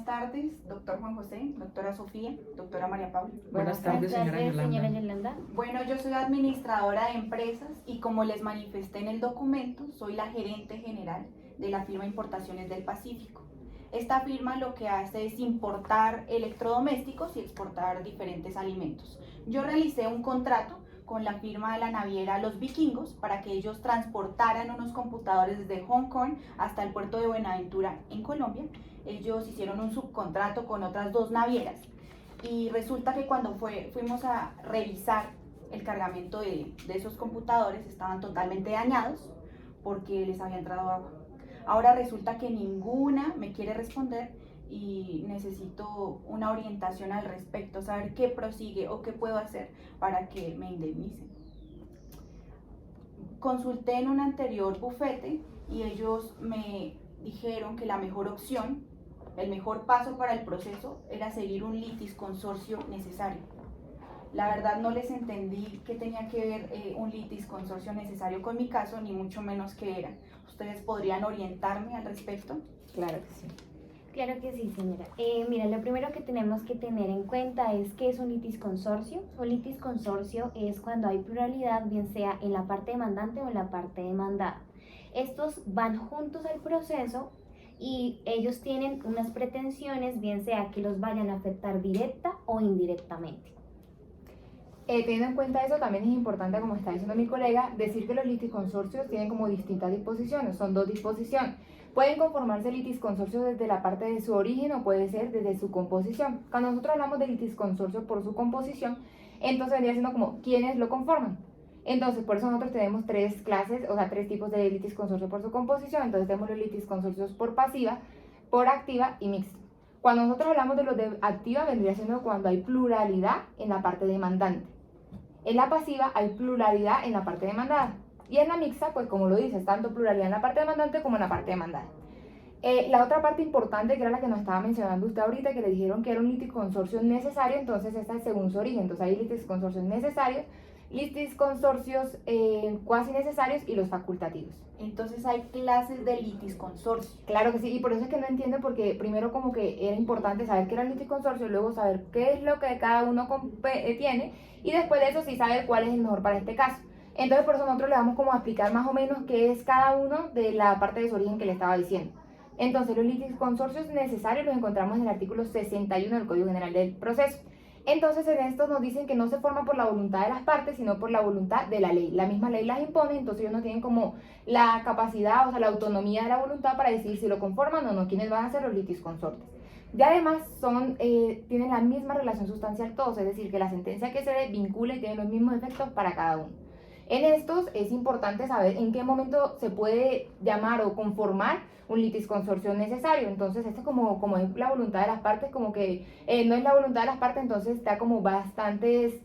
tardes, doctor Juan José, doctora Sofía, doctora María Paula. Buenas tardes, señora Yolanda. Bueno, yo soy administradora de empresas y como les manifesté en el documento, soy la gerente general de la firma Importaciones del Pacífico. Esta firma lo que hace es importar electrodomésticos y exportar diferentes alimentos. Yo realicé un contrato con la firma de la naviera Los Vikingos para que ellos transportaran unos computadores desde Hong Kong hasta el puerto de Buenaventura en Colombia. Ellos hicieron un subcontrato con otras dos navieras y resulta que cuando fuimos a revisar el cargamento de esos computadores estaban totalmente dañados porque les había entrado agua. Ahora resulta que ninguna me quiere responder y necesito una orientación al respecto, saber qué prosigue o qué puedo hacer para que me indemnicen. Consulté en un anterior bufete y ellos me dijeron que la mejor opción, el mejor paso para el proceso era seguir un litis consorcio necesario. La verdad no les entendí qué tenía que ver un litis consorcio necesario con mi caso, ni mucho menos qué era. ¿Ustedes podrían orientarme al respecto? Claro que sí. Claro que sí, señora. Mira, lo primero que tenemos que tener en cuenta es qué es un litis consorcio. Un litis consorcio es cuando hay pluralidad, bien sea en la parte demandante o en la parte demandada. Estos van juntos al proceso y ellos tienen unas pretensiones, bien sea que los vayan a afectar directa o indirectamente. Teniendo en cuenta eso, también es importante, como está diciendo mi colega, decir que los litisconsorcios tienen como distintas disposiciones, son dos disposiciones. Pueden conformarse litisconsorcios desde la parte de su origen o puede ser desde su composición. Cuando nosotros hablamos de litisconsorcio por su composición, entonces vendría siendo como quiénes lo conforman. Entonces, por eso nosotros tenemos tres clases, o sea, tres tipos de litisconsorcio por su composición. Entonces tenemos los litisconsorcios por pasiva, por activa y mixto. Cuando nosotros hablamos de los de activa, vendría siendo cuando hay pluralidad en la parte demandante. En la pasiva hay pluralidad en la parte demandada. Y en la mixta, pues como lo dices, tanto pluralidad en la parte demandante como en la parte demandada. La otra parte importante, que era la que nos estaba mencionando usted ahorita, que le dijeron que era un litisconsorcio necesario, entonces esta es según su origen. Entonces hay litisconsorcios necesarios, litisconsorcios cuasi necesarios y los facultativos. Entonces hay clases de litisconsorcio. Claro que sí, y por eso es que no entiendo, porque primero como que era importante saber qué era el litisconsorcio, luego saber qué es lo que cada uno tiene, y después de eso sí saber cuál es el mejor para este caso. Entonces por eso nosotros le vamos como a explicar más o menos qué es cada uno de la parte de su origen que le estaba diciendo. Entonces los litisconsorcios necesarios los encontramos en el artículo 61 del Código General del Proceso. Entonces en esto nos dicen que no se forman por la voluntad de las partes, sino por la voluntad de la ley. La misma ley las impone, entonces ellos no tienen como la capacidad, o sea, la autonomía de la voluntad para decidir si lo conforman o no, quiénes van a ser los litisconsortes. Y además tienen la misma relación sustancial todos, es decir, que la sentencia que se dé vincula y tiene los mismos efectos para cada uno. En estos es importante saber en qué momento se puede llamar o conformar un litisconsorcio necesario. Entonces, esto como es la voluntad de las partes, como que no es la voluntad de las partes, entonces está como bastantes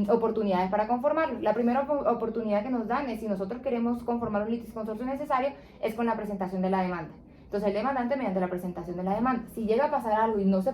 oportunidades para conformarlo. La primera oportunidad que nos dan es, si nosotros queremos conformar un litisconsorcio necesario, es con la presentación de la demanda. Entonces el demandante mediante la presentación de la demanda. Si llega a pasar algo y no se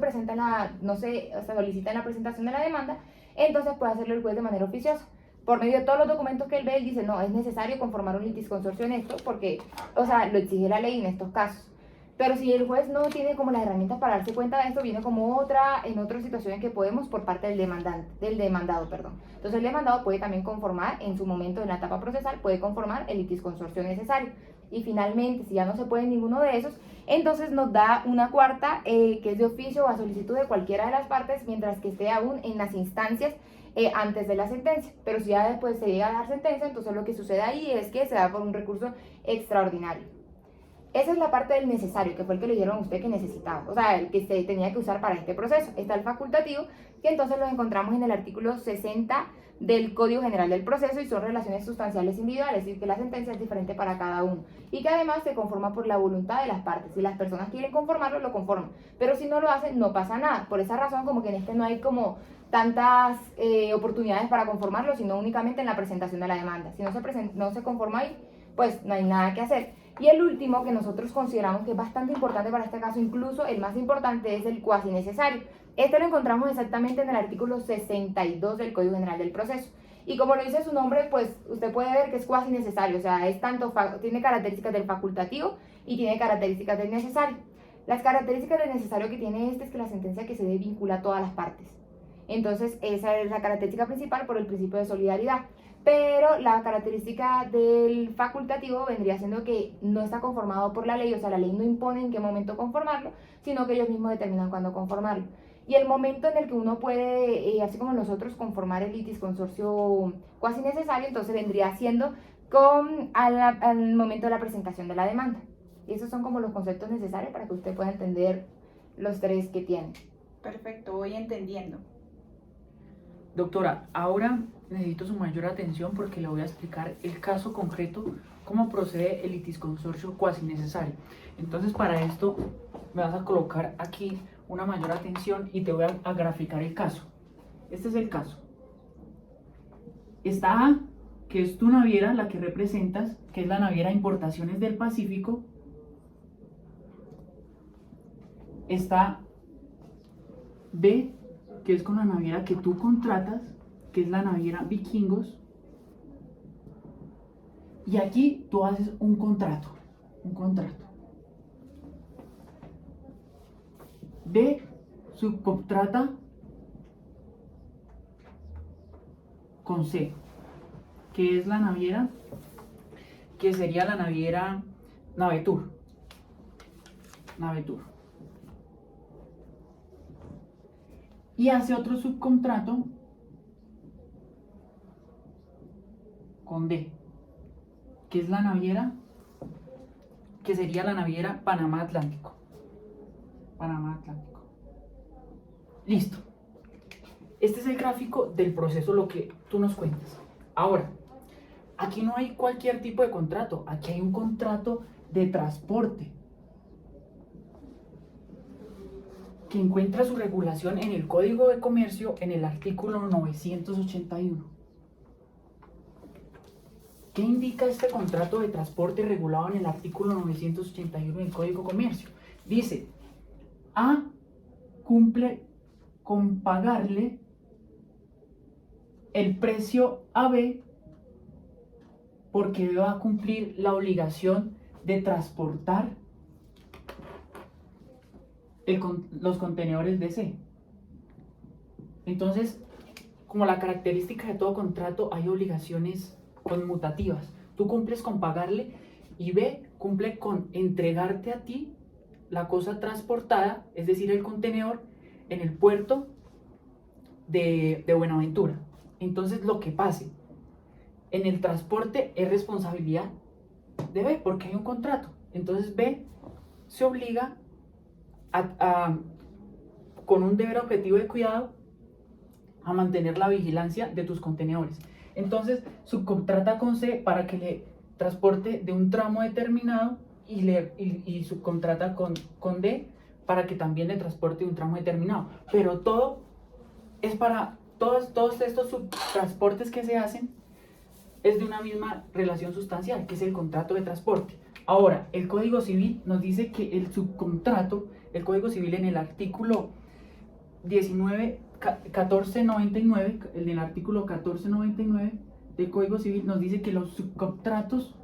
solicita en la presentación de la demanda, entonces puede hacerlo el juez de manera oficiosa. Por medio de todos los documentos que él ve, él dice, no, es necesario conformar un litisconsorcio en esto, porque, o sea, lo exige la ley en estos casos. Pero si el juez no tiene como las herramientas para darse cuenta de esto, viene como en otras situaciones que podemos por parte del demandado. Entonces el demandado puede también conformar, en su momento en la etapa procesal, puede conformar el litisconsorcio necesario. Y finalmente, si ya no se puede ninguno de esos, entonces nos da una cuarta, que es de oficio o a solicitud de cualquiera de las partes, mientras que esté aún en las instancias antes de la sentencia. Pero si ya después se llega a dar sentencia, entonces lo que sucede ahí es que se da por un recurso extraordinario. Esa es la parte del necesario, que fue el que le dieron a usted que necesitaba, o sea, el que se tenía que usar para este proceso. Está el facultativo, que entonces lo encontramos en el artículo 60 del Código General del Proceso y son relaciones sustanciales individuales, es decir, que la sentencia es diferente para cada uno y que además se conforma por la voluntad de las partes. Si las personas quieren conformarlo, lo conforman, pero si no lo hacen, no pasa nada. Por esa razón, como que en este no hay como tantas oportunidades para conformarlo, sino únicamente en la presentación de la demanda. Si no se conforma ahí, pues no hay nada que hacer. Y el último que nosotros consideramos que es bastante importante para este caso, incluso el más importante, es el cuasi necesario. Este lo encontramos exactamente en el artículo 62 del Código General del Proceso. Y como lo dice su nombre, pues usted puede ver que es cuasi necesario, o sea, tiene características del facultativo y tiene características del necesario. Las características de necesario que tiene este es que la sentencia que se dé vincula a todas las partes. Entonces, esa es la característica principal por el principio de solidaridad. Pero la característica del facultativo vendría siendo que no está conformado por la ley, o sea, la ley no impone en qué momento conformarlo, sino que ellos mismos determinan cuándo conformarlo. Y el momento en el que uno puede, así como nosotros, conformar el litis consorcio cuasi necesario, entonces vendría siendo al momento de la presentación de la demanda. Y esos son como los conceptos necesarios para que usted pueda entender los tres que tiene. Perfecto, voy entendiendo. Doctora, ahora necesito su mayor atención porque le voy a explicar el caso concreto, cómo procede el litisconsorcio cuasi necesario. Entonces, para esto me vas a colocar aquí una mayor atención y te voy a graficar el caso. Este es el caso. Está A, que es tu naviera, la que representas, que es la naviera Importaciones del Pacífico. Está B, que es con la naviera que tú contratas, que es la naviera Vikingos. Y aquí tú haces un contrato. B subcontrata con C, que es la naviera, que sería la naviera Navetur. Y hace otro subcontrato con D, que es la naviera, que sería la naviera Panamá Atlántico. Listo. Este es el gráfico del proceso, lo que tú nos cuentas. Ahora, aquí no hay cualquier tipo de contrato, aquí hay un contrato de transporte que encuentra su regulación en el Código de Comercio en el artículo 981. ¿Qué indica este contrato de transporte regulado en el artículo 981 del Código de Comercio? Dice, A cumple con pagarle el precio a B porque va a cumplir la obligación de transportar los contenedores de C. Entonces, como la característica de todo contrato, hay obligaciones conmutativas. Tú cumples con pagarle y B cumple con entregarte a ti la cosa transportada, es decir, el contenedor, en el puerto de Buenaventura. Entonces, lo que pase en el transporte es responsabilidad de B, porque hay un contrato. Entonces, B se obliga con un deber objetivo de cuidado a mantener la vigilancia de tus contenedores. Entonces, subcontrata con C para que le transporte de un tramo determinado y subcontrata con D para que también le transporte un tramo determinado. Pero todo es para todos estos subtransportes que se hacen es de una misma relación sustancial, que es el contrato de transporte. Ahora, el Código Civil nos dice que el subcontrato, el Código Civil en el artículo 1499, en el artículo 1499 del Código Civil nos dice que los subcontratos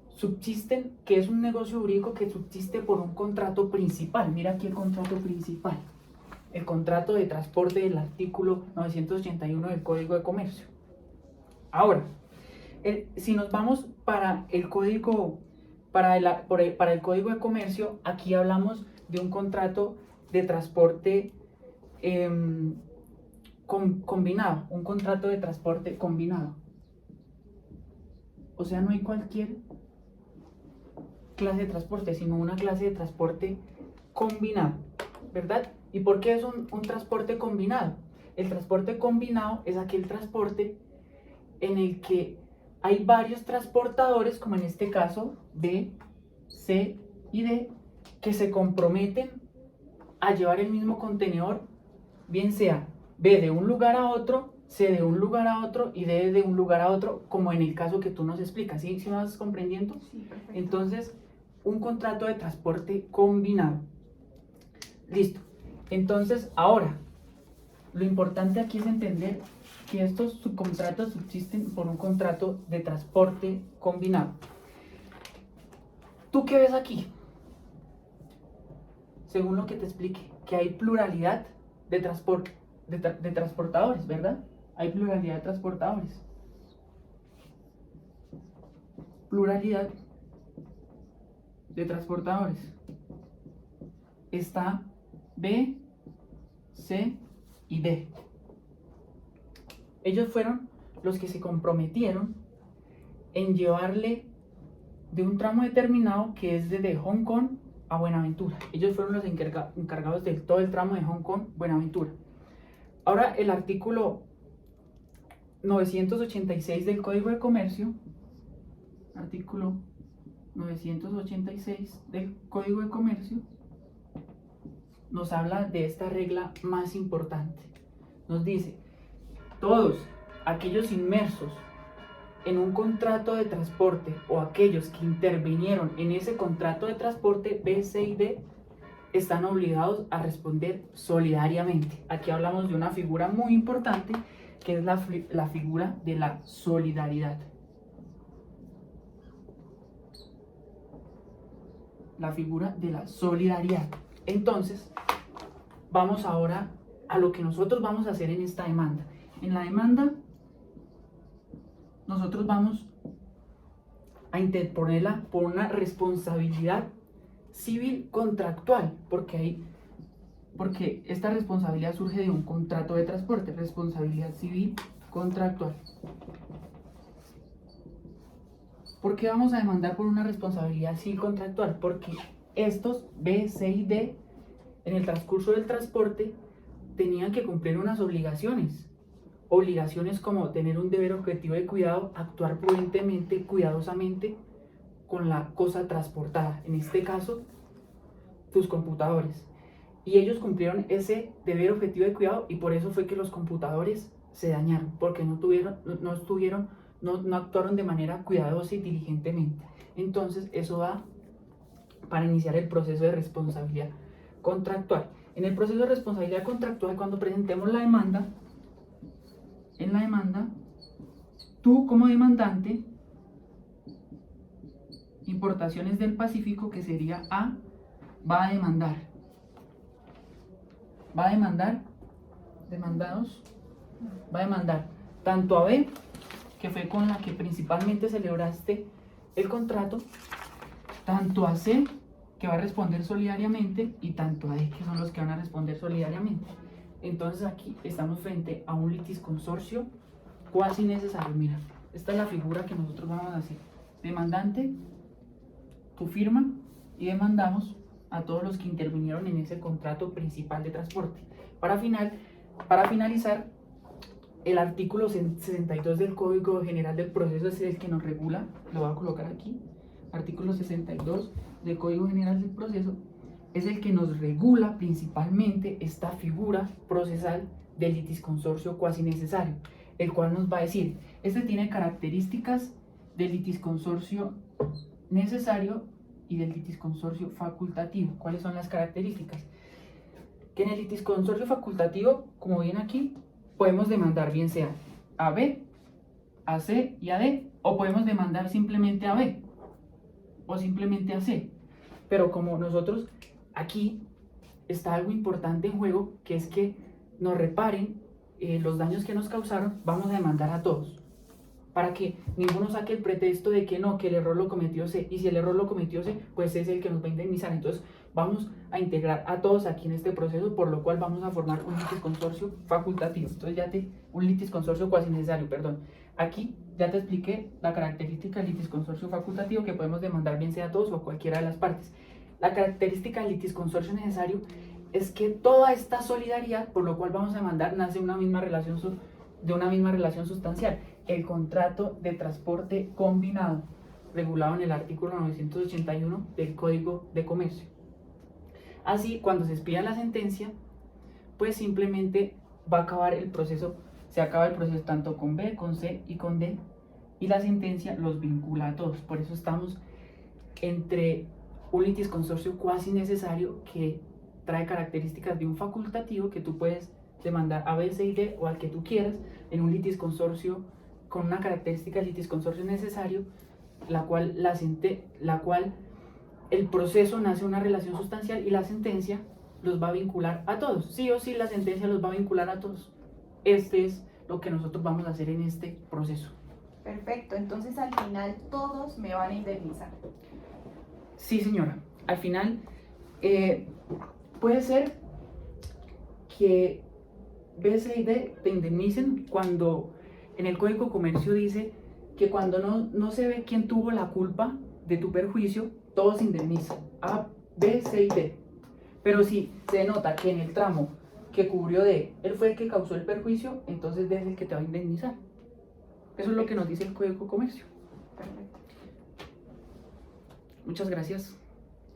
subsisten, que es un negocio jurídico que subsiste por un contrato principal. Mira aquí el contrato principal, el contrato de transporte del artículo 981 del Código de Comercio. Ahora, si nos vamos para el Código, para el Código de Comercio, aquí hablamos de un contrato de transporte combinado, un contrato de transporte combinado. O sea, no hay cualquier clase de transporte, sino una clase de transporte combinado, ¿verdad? ¿Y por qué es un transporte combinado? El transporte combinado es aquel transporte en el que hay varios transportadores, como en este caso B, C y D, que se comprometen a llevar el mismo contenedor, bien sea B de un lugar a otro, C de un lugar a otro y D de un lugar a otro, como en el caso que tú nos explicas. ¿Sí me vas comprendiendo? Sí, perfecto. Entonces, un contrato de transporte combinado. Listo. Entonces, ahora, lo importante aquí es entender que estos subcontratos subsisten por un contrato de transporte combinado. ¿Tú qué ves aquí? según lo que te expliqué, que hay pluralidad de transportadores, ¿verdad? Hay pluralidad de transportadores. Pluralidad de transportadores. Está B, C y D. Ellos fueron los que se comprometieron en llevarle de un tramo determinado que es desde Hong Kong a Buenaventura. Ellos fueron los encargados de todo el tramo de Hong Kong-Buenaventura. Ahora el artículo 986 del Código de Comercio, artículo 986 del Código de Comercio, nos habla de esta regla más importante. Nos dice, todos aquellos inmersos en un contrato de transporte o aquellos que intervinieron en ese contrato de transporte B, C y D están obligados a responder solidariamente. Aquí hablamos de una figura muy importante que es la figura de la solidaridad. La figura de la solidaridad. Entonces, vamos ahora a lo que nosotros vamos a hacer en esta demanda. En la demanda, nosotros vamos a interponerla por una responsabilidad civil contractual, porque esta responsabilidad surge de un contrato de transporte, responsabilidad civil contractual. ¿Por qué vamos a demandar por una responsabilidad civil contractual? Porque estos B, C y D, en el transcurso del transporte, tenían que cumplir unas obligaciones. Obligaciones como tener un deber objetivo de cuidado, actuar prudentemente, cuidadosamente con la cosa transportada. En este caso, tus computadores. Y ellos cumplieron ese deber objetivo de cuidado y por eso fue que los computadores se dañaron, porque no actuaron de manera cuidadosa y diligentemente. Entonces, eso va para iniciar el proceso de responsabilidad contractual. En el proceso de responsabilidad contractual, cuando presentemos la demanda, en la demanda, tú como demandante, Importaciones del Pacífico, que sería A, va a demandar tanto a B, que fue con la que principalmente celebraste el contrato, tanto a C, que va a responder solidariamente, y tanto a D, que son los que van a responder solidariamente. Entonces aquí estamos frente a un litisconsorcio cuasi necesario. Mira, esta es la figura que nosotros vamos a hacer. Demandante, tu firma, y demandamos a todos los que intervinieron en ese contrato principal de transporte. Para finalizar, el artículo 62 del Código General del Proceso es el que nos regula, lo voy a colocar aquí, artículo 62 del Código General del Proceso, es el que nos regula principalmente esta figura procesal del litisconsorcio cuasi necesario, el cual nos va a decir, este tiene características del litisconsorcio necesario y del litisconsorcio facultativo. ¿Cuáles son las características? Que en el litisconsorcio facultativo, como ven aquí, podemos demandar bien sea a B, a C y a D, o podemos demandar simplemente a B o simplemente a C. Pero como nosotros aquí está algo importante en juego, que es que nos reparen los daños que nos causaron, vamos a demandar a todos, para que ninguno saque el pretexto de que no, que el error lo cometió C, y si el error lo cometió C, pues es el que nos va a indemnizar. Entonces vamos a integrar a todos aquí en este proceso, por lo cual vamos a formar un litisconsorcio facultativo. Entonces un litisconsorcio cuasi necesario, perdón. Aquí ya te expliqué la característica del litisconsorcio facultativo, que podemos demandar bien sea a todos o a cualquiera de las partes. La característica del litisconsorcio necesario es que toda esta solidaridad, por lo cual vamos a demandar, nace de una misma relación sustancial, el contrato de transporte combinado, regulado en el artículo 981 del Código de Comercio. Así, cuando se expida la sentencia, pues simplemente va a acabar el proceso, se acaba el proceso tanto con B, con C y con D, y la sentencia los vincula a todos. Por eso estamos entre un litisconsorcio cuasi necesario que trae características de un facultativo, que tú puedes demandar a B, C y D o al que tú quieras, en un litisconsorcio con una característica de litisconsorcio necesario, la cual el proceso nace una relación sustancial y la sentencia los va a vincular a todos. Sí o sí la sentencia los va a vincular a todos. Este es lo que nosotros vamos a hacer en este proceso. Perfecto, entonces al final todos me van a indemnizar. Sí, señora. Al final, puede ser que B, C y D te indemnicen cuando en el Código de Comercio dice que cuando no se ve quién tuvo la culpa de tu perjuicio, todos se indemnizan. A, B, C y D. Pero si se nota que en el tramo que cubrió D, él fue el que causó el perjuicio, entonces D es el que te va a indemnizar. Eso es lo que nos dice el Código de Comercio. Perfecto. Muchas gracias.